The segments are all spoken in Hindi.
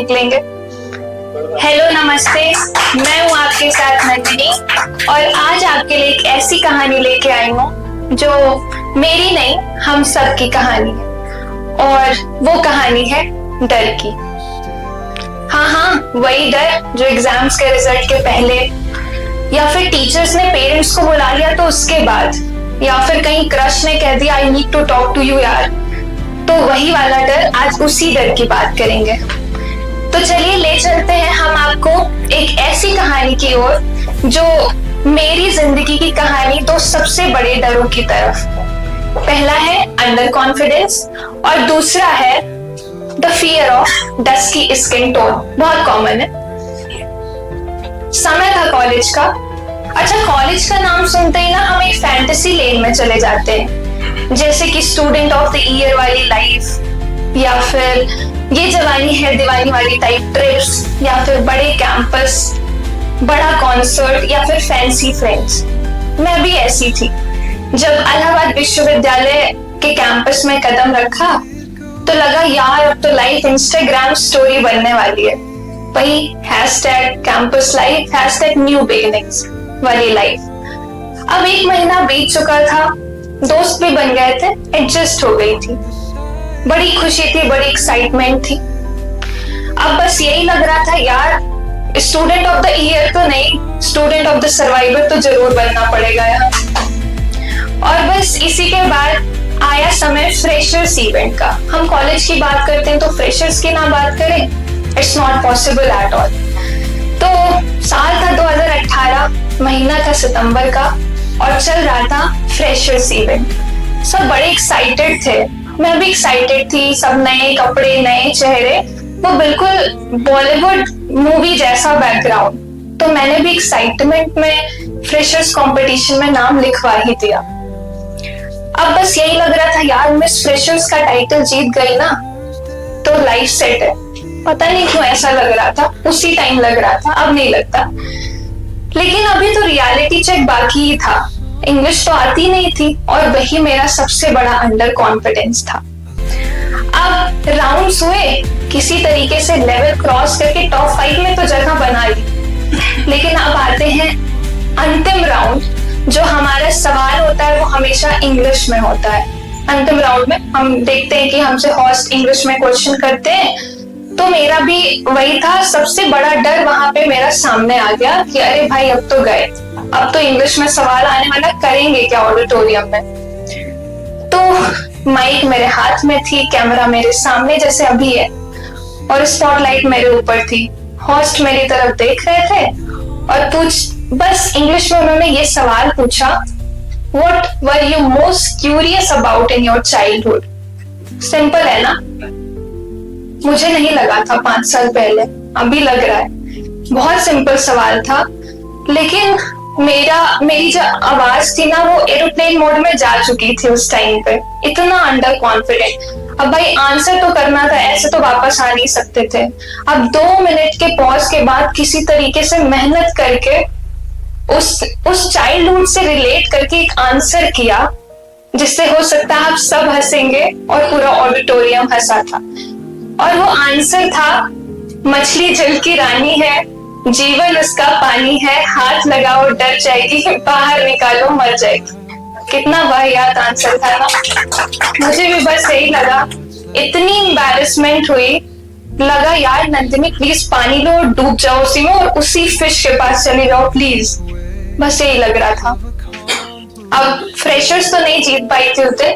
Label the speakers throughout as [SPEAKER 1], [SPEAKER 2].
[SPEAKER 1] निकलेंगे। हेलो नमस्ते, मैं हूँ आपके साथ नंदिनी और आज आपके लिए एक ऐसी कहानी लेके आई हूँ जो मेरी नहीं, हम सब की कहानी है। और वो कहानी है डर की। हाँ, वही डर जो एग्जाम्स के रिजल्ट के पहले, या फिर टीचर्स ने पेरेंट्स को बुला लिया तो उसके बाद, या फिर कहीं क्रश ने कह दिया I need to talk to you यार। तो वही वाला डर, आज उसी डर की बात करेंगे। तो चलिए ले चलते हैं हम आपको एक ऐसी कहानी की ओर जो मेरी जिंदगी की कहानी दो सबसे बड़े डरों की तरफ। पहला है अंडर कॉन्फिडेंस और दूसरा है the fear of dusky skin tone. बहुत कॉमन है। समय था कॉलेज का। अच्छा, कॉलेज का नाम सुनते ही ना हम एक फैंटेसी लेन में चले जाते हैं, जैसे कि स्टूडेंट ऑफ द ईयर वाली लाइफ, या फिर ये जवानी है दीवानी वाली टाइप ट्रिप्स, या फिर बड़े कैंपस, बड़ा कॉन्सर्ट, या फिर फैंसी फ्रेंड्स। मैं भी ऐसी थी। जब इलाहाबाद विश्वविद्यालय के कैंपस में कदम रखा तो लगा यार अब तो लाइफ इंस्टाग्राम स्टोरी बनने वाली है। वही #कैंपस लाइफ, #न्यू बिगिनिंग्स वाली लाइफ। अब 1 महीना बीत चुका था, दोस्त भी बन गए थे, एडजस्ट हो गई थी, बड़ी खुशी थी, बड़ी एक्साइटमेंट थी। अब बस यही लग रहा था यार स्टूडेंट ऑफ द ईयर तो नहीं, स्टूडेंट ऑफ द सर्वाइवर तो जरूर बनना पड़ेगा यार। और बस इसी के बाद आया समय फ्रेशर्स इवेंट का। हम कॉलेज की बात करते हैं तो फ्रेशर्स की ना बात करें, it's not possible at all. तो साल था 2018, महीना था सितंबर का और चल रहा था फ्रेशर्स इवेंट। सब बड़े एक्साइटेड थे, मैं भी एक्साइटेड थी। सब नए कपड़े, नए चेहरे, वो बिल्कुल बॉलीवुड मूवी जैसा बैकग्राउंड। तो मैंने भी एक्साइटमेंट में फ्रेशर्स कंपटीशन में नाम लिखवा ही दिया। अब बस यही लग रहा था यार मिस फ्रेशर्स का टाइटल जीत गई ना तो लाइफ सेट है। पता नहीं क्यों ऐसा लग रहा था, उसी टाइम लग रहा था, अब नहीं लगता। लेकिन अभी तो रियलिटी चेक बाकी ही था। इंग्लिश तो आती नहीं थी और वही मेरा सबसे बड़ा अंडर कॉन्फिडेंस था। अब राउंड्स हुए, किसी तरीके से लेवल क्रॉस करके टॉप 5 में तो जगह बना ली। लेकिन अब आते हैं अंतिम राउंड। जो हमारा सवाल होता है वो हमेशा इंग्लिश में होता है। अंतिम राउंड में हम देखते हैं कि हमसे होस्ट इंग्लिश में क्वेश्चन करते हैं। तो मेरा भी वही था, सबसे बड़ा डर वहां पे मेरा सामने आ गया कि अरे भाई अब तो गए, अब तो इंग्लिश में सवाल आने वाला, करेंगे क्या ऑडिटोरियम में। तो माइक मेरे हाथ में थी, कैमरा मेरे सामने जैसे अभी है और स्पॉटलाइट मेरे ऊपर थी। होस्ट मेरी तरफ देख रहे थे और बस इंग्लिश में उन्होंने ये सवाल पूछा, What were you most curious about in your childhood? Simple है ना? मुझे नहीं लगा था 5 साल पहले, अभी लग रहा है। बहुत सिंपल सवाल था, लेकिन मेरी जो आवाज थी ना वो एरोप्लेन मोड में जा चुकी थी उस टाइम पे। इतना अंडर कॉन्फिडेंट। अब भाई आंसर तो करना था, ऐसे तो वापस आ नहीं सकते थे। अब 2 मिनट के पॉज के बाद किसी तरीके से मेहनत करके उस चाइल्डहुड से रिलेट करके एक आंसर किया जिससे हो सकता है आप सब हंसेंगे और पूरा ऑडिटोरियम हंसा था। और वो आंसर था, मछली जल की रानी है, जीवन उसका पानी है, हाथ लगाओ डर जाएगी, बाहर निकालो मर जाएगी। कितना वाहियात आंसर था ना। मुझे भी बस यही लगा, इतनी एम्बैरेसमेंट हुई, लगा यार नंदिनी प्लीज पानी लो और डूब जाओ उसी में और उसी फिश के पास चले जाओ प्लीज। बस यही लग रहा था। अब फ्रेशर्स तो नहीं जीत पाई थी उसे,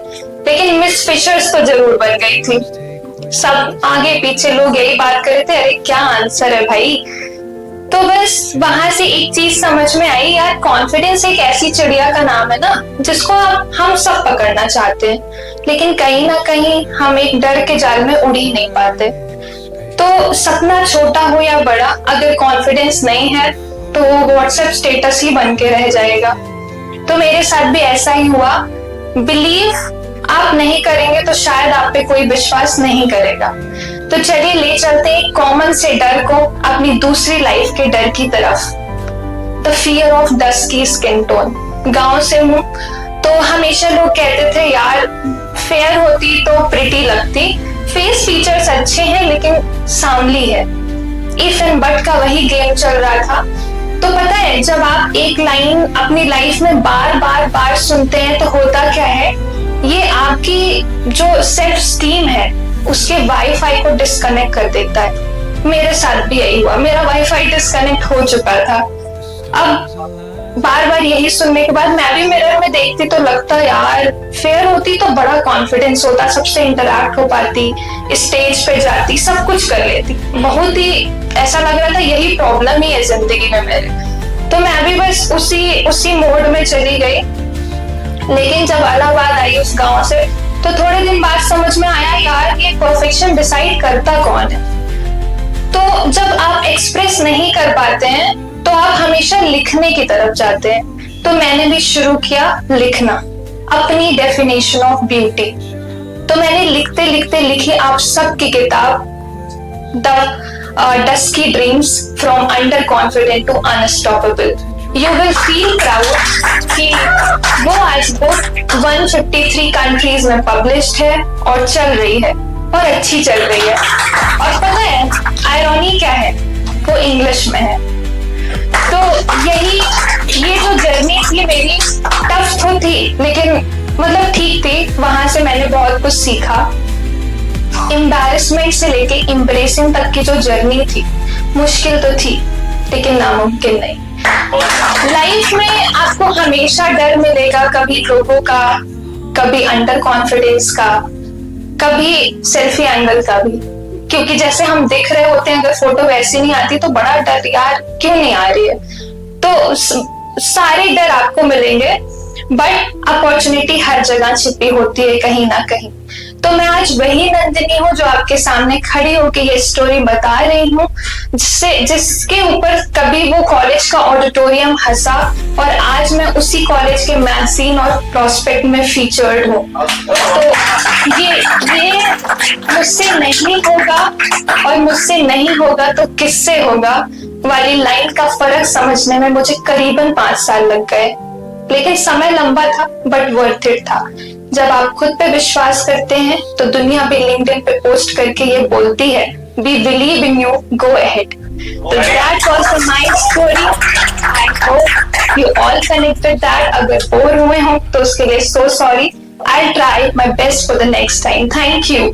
[SPEAKER 1] लेकिन मिस फिशर्स तो जरूर बन गई थी। सब आगे पीछे लोग यही बात कर रहे थे, अरे क्या आंसर है भाई। तो बस वहां से एक चीज समझ में आई यार, कॉन्फिडेंस एक ऐसी चिड़िया का नाम है ना जिसको हम सब पकड़ना चाहते हैं, लेकिन कहीं ना कहीं हम एक डर के जाल में उड़ ही नहीं पाते। तो सपना छोटा हो या बड़ा, अगर कॉन्फिडेंस नहीं है तो वो व्हाट्सएप स्टेटस ही बन के रह जाएगा। तो मेरे साथ भी ऐसा ही हुआ। बिलीव आप नहीं करेंगे तो शायद आप पे कोई विश्वास नहीं करेगा। तो चलिए ले चलते हैं कॉमन से डर को अपनी दूसरी लाइफ के डर की तरफ, the fear of dusky skin tone. गांव से हूँ तो हमेशा लोग कहते थे यार फेयर होती तो प्रिटी लगती, फेस फीचर्स अच्छे हैं लेकिन सांवली है। इफ एंड बट का वही गेम चल रहा था। तो पता है, जब आप एक लाइन अपनी लाइफ में बार बार बार सुनते हैं तो होता क्या है, ये आपकी जो सेल्फ स्टीम है उसके वाईफाई को डिस्कनेक्ट कर देता है। मेरे साथ भी यही हुआ, मेरा वाईफाई डिस्कनेक्ट हो चुका था। अब बार बार यही सुनने के बाद मैं भी मिरर में देखती तो लगता यार, फेयर होती तो बड़ा कॉन्फिडेंस होता, सबसे इंटरैक्ट हो पाती, स्टेज पे जाती, सब कुछ कर लेती। बहुत ही ऐसा लग रहा था यही प्रॉब्लम ही है जिंदगी में मेरे। तो मैं भी बस उसी मोड में चली गई। लेकिन जब इलाहाबाद आई उस गांव से, तो थोड़े दिन बाद समझ में आया यार, ये परफेक्शन डिसाइड करता कौन है। तो जब आप एक्सप्रेस नहीं कर पाते हैं तो आप हमेशा लिखने की तरफ जाते हैं। तो मैंने भी शुरू किया लिखना, अपनी डेफिनेशन ऑफ ब्यूटी। तो मैंने लिखते लिखते लिखी आप सबकी किताब the dusky dreams from under confident to unstoppable. You will feel proud कि वो आज बुक 153 कंट्रीज में पब्लिश्ड है और चल रही है और अच्छी चल रही है। और पता है आयरनी क्या है, वो इंग्लिश में है। तो ये जो जर्नी थी मेरी, टफ तो थी लेकिन मतलब ठीक थी। वहां से मैंने बहुत कुछ सीखा। एम्बैरेसमेंट से लेके एम्ब्रेसिंग तक की जो जर्नी थी, मुश्किल तो थी लेकिन नामुमकिन नहीं। लाइफ में आपको हमेशा डर मिलेगा, कभी लोगों का, कभी अंडर कॉन्फिडेंस का, कभी सेल्फी एंगल का भी। क्योंकि जैसे हम दिख रहे होते हैं, अगर फोटो वैसी नहीं आती तो बड़ा डर, यार क्यों नहीं आ रही है। तो सारे डर आपको मिलेंगे, बट अपॉर्चुनिटी हर जगह छिपी होती है कहीं ना कहीं। तो मैं आज वही नंदिनी हूँ जो आपके सामने खड़ी होकर ये स्टोरी बता रही हूँ, जिसके ऊपर कभी वो कॉलेज का ऑडिटोरियम हंसा और आज मैं उसी कॉलेज के मैगजीन और प्रोस्पेक्ट में फीचर्ड हूँ। तो ये मुझसे नहीं होगा और मुझसे नहीं होगा तो किससे होगा वाली लाइन का फर्क समझने में मुझे करीबन 5 साल लग गए। लेकिन समय लंबा था बट वर्थ इट था। जब आप खुद पे विश्वास करते हैं तो दुनिया भी लिंक्डइन पे पोस्ट करके ये बोलती है, we believe in you, go ahead. तो that was my story. I hope you all connected that. अगर बोर हुए हो तो उसके लिए so sorry. I try my best for the next time. Thank you.